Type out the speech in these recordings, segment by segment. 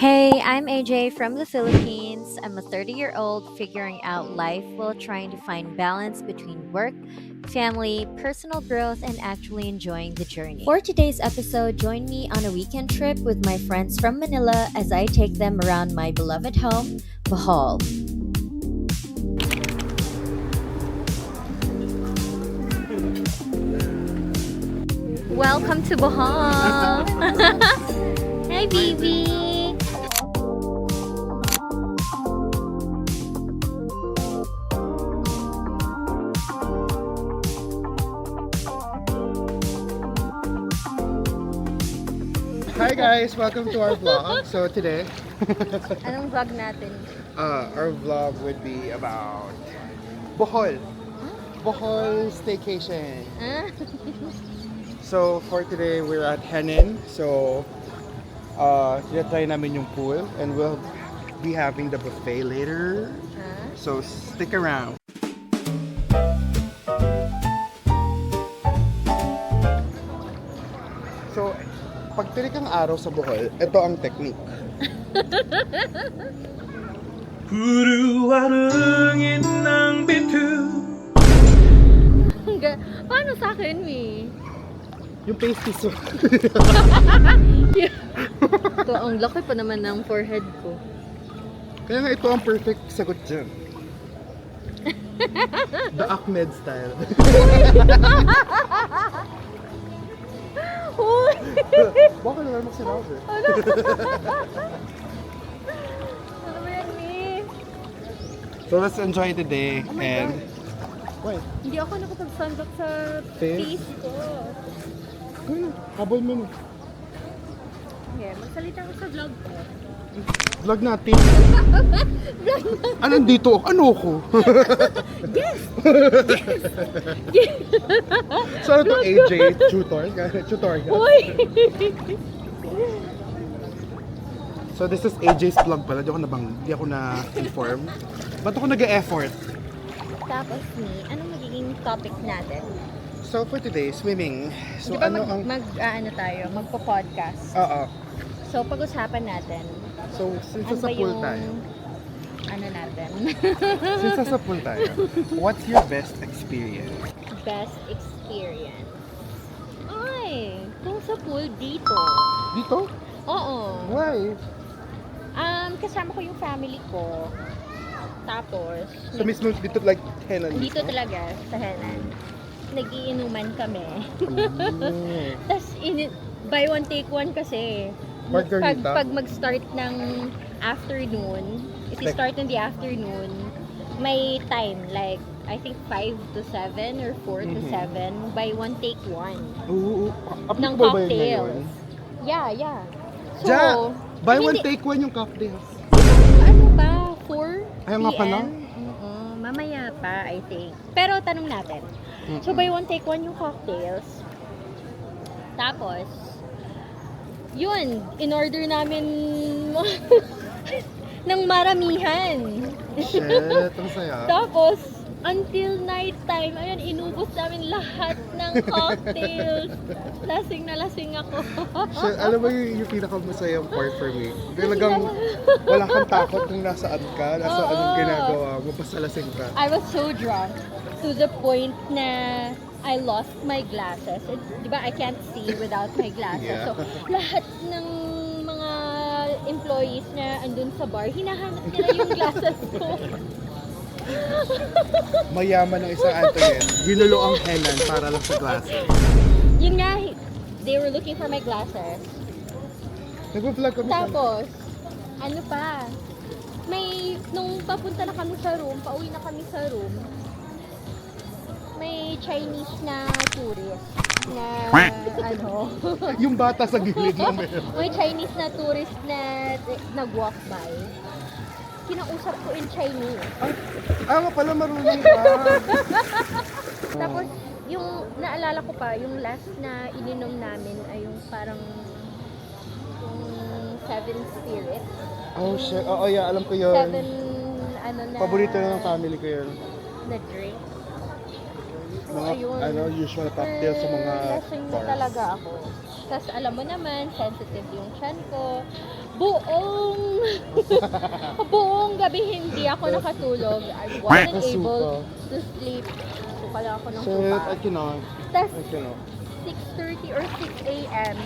Hey, I'm AJ from the Philippines. I'm a 30-year-old figuring out life while trying to find balance between work, family, personal growth, and actually enjoying the journey. For today's episode, join me on a weekend trip with my friends from Manila as I take them around my beloved home, Bohol. Welcome to Bohol! Hey, baby! Hi guys, welcome to our vlog. So today, Anong vlog natin? our vlog would be about Bohol. Bohol staycation. Ah? So for today, we're at Henin. So, try namin yung pool and we'll be having the buffet later. Ah? So stick around. So, pag tirik ang araw sa Bohol, ito ang technique. Puruwarungin ng bitu. Paano sa akin, Mi? Yung pasties mo. Ito, ang laki pa naman ng forehead ko. Kaya nga ito ang perfect sagot dyan. The Ahmed style. Uy! Baka naman magsinabi. Ano? Ano ba yan, Mi? So let's enjoy the day Oh my and... Wait, Hindi ako nakapag-sunblock sa Face? face ko. ano? Habol mo na. Okay, magsalita ko sa vlog ko. Vlog natin. Anong dito? Ano ko? Yes! So ano to AJ? Tutor? Tutorial? Uy! So this is AJ's vlog pala. Di ako na-inform. Ba't ako nag-e-effort? Tapos, Mi, anong magiging topic natin? So for today, swimming. So Di ba ano ang... ano tayo, magpo-podcast. Oo. So, pag-usapan natin, So since ano sa ba pool yung, tayo. ano natin? Since sa pool tayo. What's your best experience? Best experience. Ay, kung sa pool dito. Dito? Oo. Why? Kasama ko yung family ko. Tapos, So mismo dito like Henan dito talaga sa Henan. Nagiinuman kami. Mm. Tapos, buy one take one kasi. Margarita? Pag mag-start ng afternoon, if you start in the afternoon, may time, like, I think 5 to 7 or 4 to 7, buy one take one Oo. ng Applicable ba yun ngayon? cocktails. Yeah. So, Ja, buy one hindi- take one yung cocktails. ano ba? 4 Ayaw nga pala. Oo, mamaya pa, I think. Pero tanong natin. So, buy one take one yung cocktails. Tapos, yun, in-order namin ng maramihan. Shit, ang saya. Tapos, until night time, ayun, inubos namin lahat ng cocktails. Lasing na lasing ako. Shit, alam mo yung pinakamasayang part for me? Talagang wala kang takot kung nasaan ka, nasa Oo. anong ginagawa mo, basta lasing ka. I was so drunk to the point na I lost my glasses. Di ba, I can't see without my glasses. Yeah. So, lahat ng mga employees na andun sa bar, hinahanap nila yung glasses ko. Mayaman ng isang Antoinette, ginulo ang Henan para lang sa glasses. Yun nga, they were looking for my glasses. Nag-vlog kami sa... Tapos, ano pa, nung papunta na kami sa room, pauwi na kami sa room, may Chinese na tourist na, Yung bata sa gilid mo meron. may Chinese na tourist na nag-walk by. Kinausap ko in Chinese. Nga pala marunong ka. Tapos, yung naalala ko pa, yung last na ininom namin ay yung parang yung Seven Spirits. Oh shit, oo yeah, alam ko yun. Seven, na... Paborito na ng family ko yun. Na drink. Mga ayun. usual cocktail sa mga Lasing na bars. talaga ako. Tapos alam mo naman, sensitive yung chan ko. Buong Buong gabi hindi ako nakatulog. I wasn't able to sleep. Suka lang ako ng Shit, suka. I cannot. Tapos, I cannot. 6:30 or 6 a.m.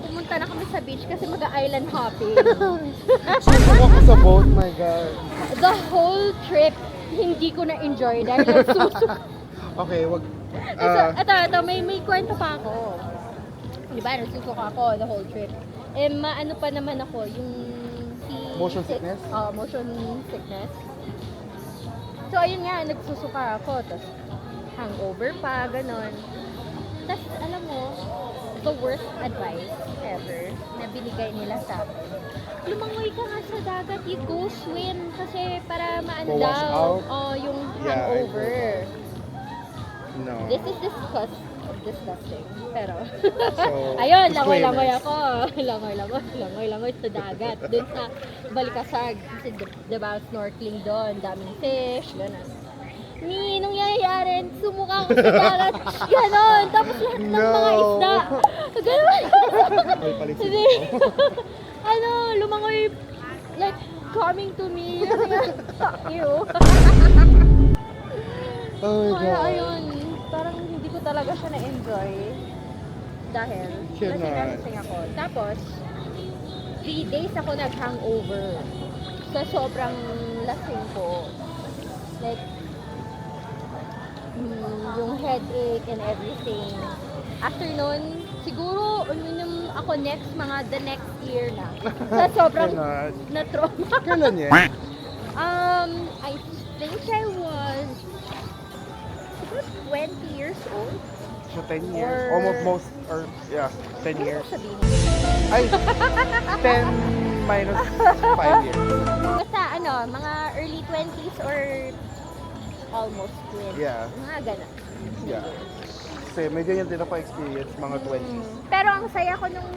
pumunta na kami sa beach kasi mag-island hopping. Susuko ako sa boat, my God. The whole trip, hindi ko na-enjoy dahil nagsusuk. Okay, wag. Ito, may kwento pa ako. Di ba, nagsusuka ako the whole trip. Maano pa naman ako, yung Motion sickness? Motion sickness. So, ayun nga, nagsusuka ako. Tapos, hangover pa, ganon. Tapos, alam mo, the worst advice ever na binigay nila sa akin. Lumangoy ka nga sa dagat, you go swim kasi para maano Wash out? yung Yeah, I hangover. No. This is disgusting. Pero, So, ayun, langoy-langoy disclaimers. ako. Langoy-langoy sa dagat. Dun sa Balikasag. Kasi, diba, snorkeling doon. Daming fish, gano'n. Nung nangyayari, sumuka ako sa dagat. Ganon. Tapos lahat ng mga No. isda. Ganon. Ay, palit Hindi. Lumangoy, like, coming to me. Kasi nga, ew. Oh my Kaya God. ayun, parang hindi ko talaga siya na-enjoy. Dahil, Cannot. lasing ako. Tapos, 3 days ako nag-hangover. Sa sobrang lasing ko. Like, yung headache and everything. After nun, siguro uminom ako the next year na. Sa sobrang Cannot. na-trauma. Kailan yan? I think I was siguro 20 years old. So 10 years? Or- Almost, or yeah, 10 Ano years. ko sabihin? Ay, 10 minus 5 years. Basta mga early 20s or almost 20s. Yeah. Mga ganun. Yeah. Kasi may ganyan din ako experience, mga 20s. Pero ang saya ko nung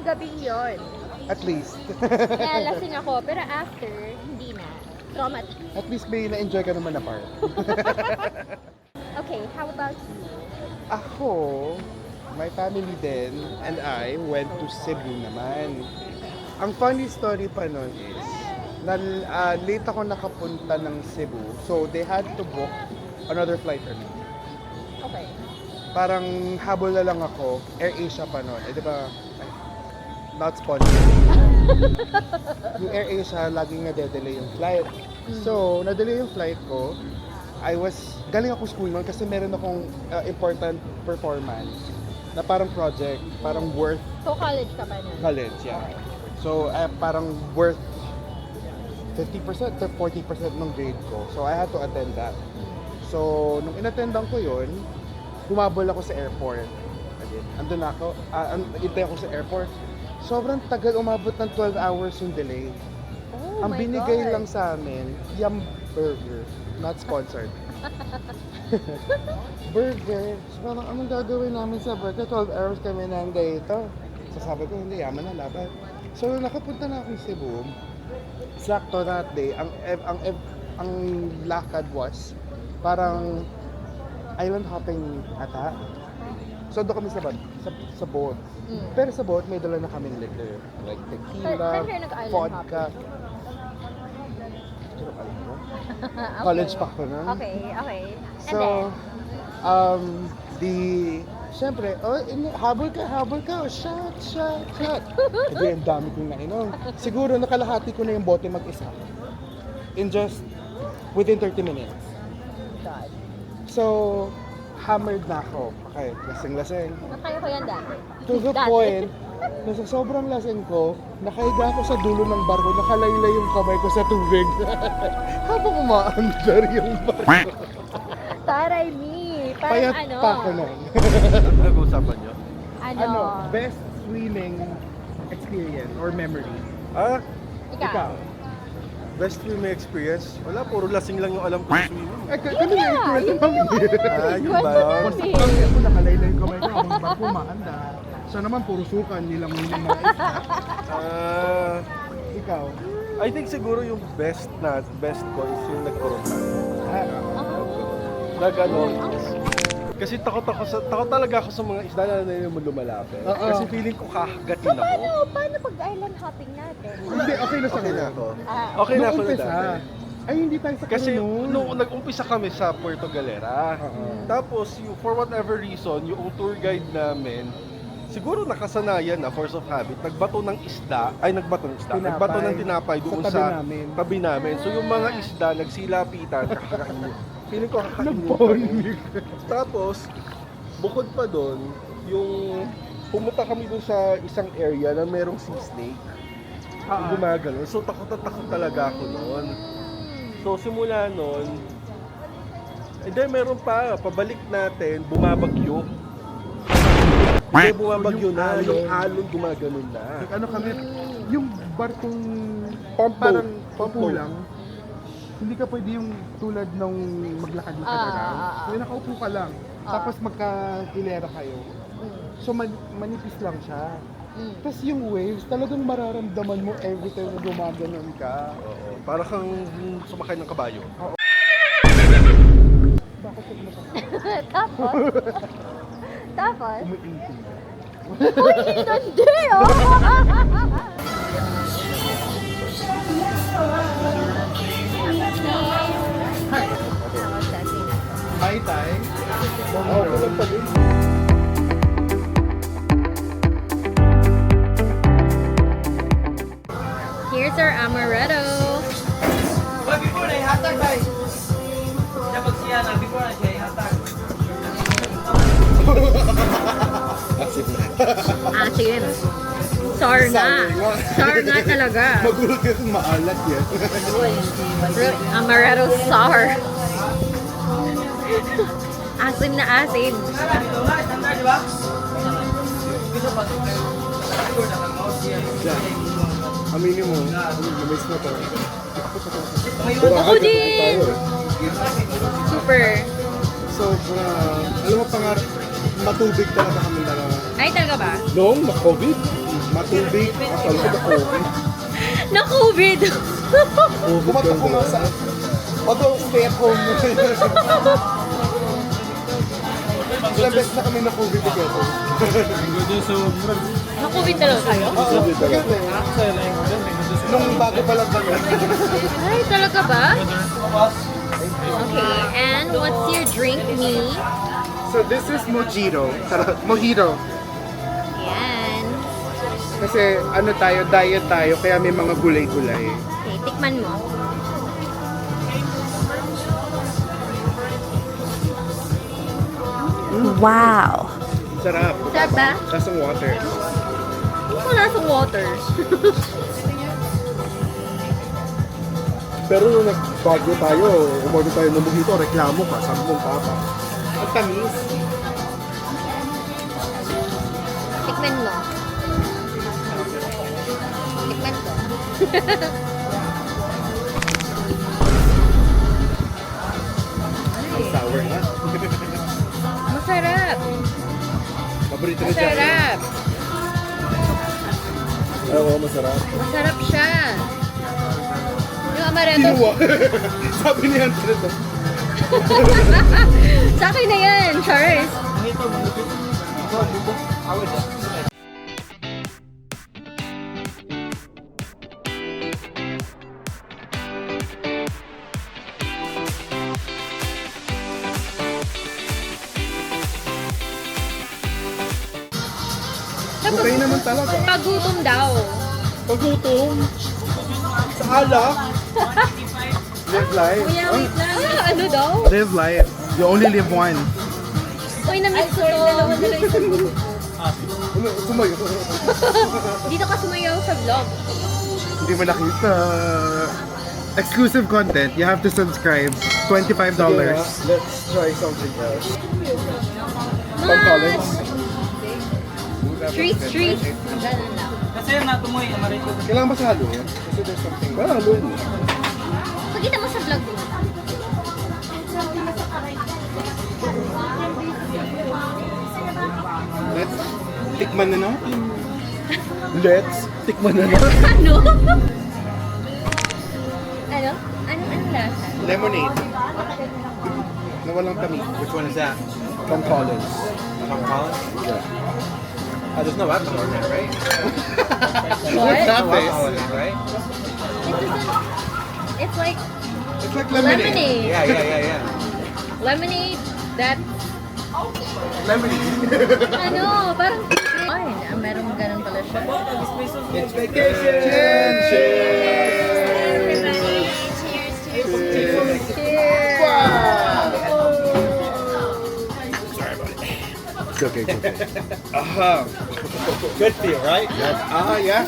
gabi yon. At least. Kaya lasing ako. Pero after, hindi na. Traumatic. At least may na-enjoy ka naman na part. Okay, how about you? Ako, my family din, and I went to Cebu naman. Ang funny story pa nun is, late ako nakapunta ng Cebu, so they had to book another flight early. Okay. Parang habol na lang ako, Air Asia pa nun. Eh, di ba, ay, not sponsored. Yung Air Asia, laging nade-delay yung flight. So, na-delay yung flight ko. Galing ako school nun kasi meron akong important performance na parang project, parang worth So, college ka pa nun? college, yeah. So, parang worth 50% to 40% ng grade ko. So, I had to attend that. So, nung inattendan ko yun, humabol ako sa airport. Andun ako, intay ako sa airport. Sobrang tagal, umabot ng 12 hours yung delay. Oh Ang my binigay God. lang sa amin, Yum Burger. Not sponsored. Burger. So, parang anong gagawin namin sa burger? 12 hours kami nandito. So, sabi ko, hindi, yaman na laban. So, nakapunta na akong Cebu. Sakto that day, ang lakad was parang island hopping ata. So, doon kami sa boat. Pero sa boat, may dala na kaming liquor. Like tequila, Saan kayo nag-island vodka. Hindi ko alam mo. College pa ako nun. Okay. And So, syempre, habol ka, shot. Hindi, ang dami kong nainom. Siguro nakalahati ko na yung bote mag-isa. In just, within 30 minutes. God. So, hammered na ako. Okay, lasing-lasing. Nakaya ko yan dati. To the Dati. point, na sa sobrang lasing ko, nakahiga ako sa dulo ng barko, nakalaylay yung kamay ko sa tubig. Habang umaandar yung barko. Taray me. Parang Payat pa ako nun. Nag-uusapan nyo? Ano, best swimming experience or memory? Ikaw. Best swimming experience? Wala, puro lasing lang yung alam ko sa swimming. Ay, kami na yung kwento namin. Yun ba? Basta kami ako nakalaylay yung kamay ko habang barko umaandar. Siya naman puro sukan, nilang mga isda. Ikaw? I think siguro yung best ko is yung nagkorona. Ah, Nag-ano, Kasi takot talaga ako sa mga isda na naman lumalapit. Oo. Kasi feeling ko kakagatin ako. Paano pag island hopping natin? Hindi, okay na sa Okay na kanya. ako. Ah, Okay na Nung ako na umpisa. dati. Ay, hindi tayo sa Kasi noon. nung nag-umpisa kami sa Puerto Galera, Oo. tapos for whatever reason, yung tour guide namin, siguro nakasanayan na, force of habit, nagbato ng tinapay doon Sa tabi sa namin. tabi namin. So yung mga isda, nagsilapitan, kakakain. Feeling ko kakakain Nagpaunig. Tapos, bukod pa doon, yung pumunta kami doon sa isang area na merong sea snake. Ah. Gumagano. So takot na takot talaga ako noon. So simula noon, and then meron pa, pabalik natin, bumabagyo. Hindi bumabagyo Yung na, alon. yung alon gumaganon na. Ano kami, yung barkong Pump parang boat. upo lang. Hindi ka pwede yung tulad nung maglakad-lakad ka lang. So, nakaupo ka lang. Tapos magkakilera kayo. So manipis lang siya. Tapos yung waves, talagang mararamdaman mo every time na gumaganon ka. Oo, para kang sumakay ng kabayo. Bakit ka gumagamit? Tapos? Tapos? Umiintin. Hindi, oh! Mai Tai. Oo, ganun pa din. Here's our amaretto. before na ihatag tayo. Dapat siya na before na siya ihatag. Asin. Sour nga. Sour nga talaga. Magulat kasi maalat yan. Amaretto sour. Asim na asin. Dito nga, standard, di ba? Dito pa ito. Aminin mo, na-miss mo to. Ako din. Super. Sobrang, alam mo pangarap, matubig talaga kami dalawa. Ay, talaga ba? Noong na-COVID, matubig, akala ko na-COVID. Na-COVID. Bumatak ko nga sa, although stay at home na ilang beses na kami na-COVID together. Na-COVID talaga kayo? Oo, together. Nung bago pa lang kami. Ay, talaga ba? Okay, and what's your drink, me? So this is mojito. Mojito. Yan. Kasi ano tayo, diet tayo, kaya may mga gulay-gulay. Okay, tikman mo. Wow. Sarap. Sarap ba? Lasang water. Wala sa water. Pero nung nag-Baguio tayo, umorder tayo ng mojito, reklamo ka, sabi mong papa. Ang tamis. Tikman mo. Tikman ko. Ang sour nga. Masarap. Paborito ni Jack. Masarap. Oo, masarap. Masarap siya. Yung amaretto. Kinuha. Sabi niya ito. Sa akin na yan, Charles. Okay naman talaga. Pagutom daw. Pagutom. Sa alak. Live life. Kuya, wait lang. Ano daw? Live life. You only live one. Uy, na-miss ko to. Ano, sumayo. Dito ka sumayaw sa vlog. Hindi mo nakita. Exclusive content. You have to subscribe. $25. Let's try something else. Mas! Street, street. Ganun lang. Kasi natumoy, amarito. Kailangan ba sa halo yan? Kasi there's something. Ah, halo. Pagkita mo sa vlog mo. Let's tikman na natin. Let's tikman na natin. Ano? Ano? Anong lasa? Lemonade. Na walang tamis. Which one is that? Tom Collins. Tom Collins? Yeah. There's no alcohol in that, right? What? That No face. alcohol in it, right? It doesn't, it's like It's like lemonade. lemonade. Yeah. Lemonade that, Lemonade. ano, parang fine. Meron ganun pala siya. It's vacation! Cheers! It's okay, it's okay. Good feel, right? Yeah.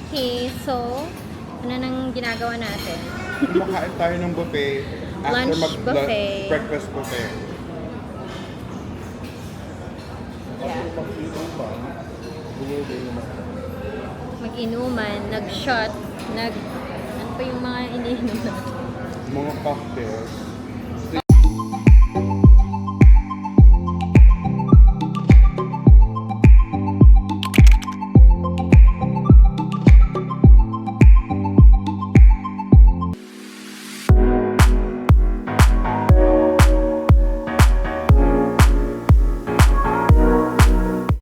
Okay, so, ano nang ginagawa natin? Kumakain tayo ng buffet. Lunch buffet. Breakfast buffet. Mag-inuman, nag-shot, ano pa yung mga iniinom natin? Mga cocktails.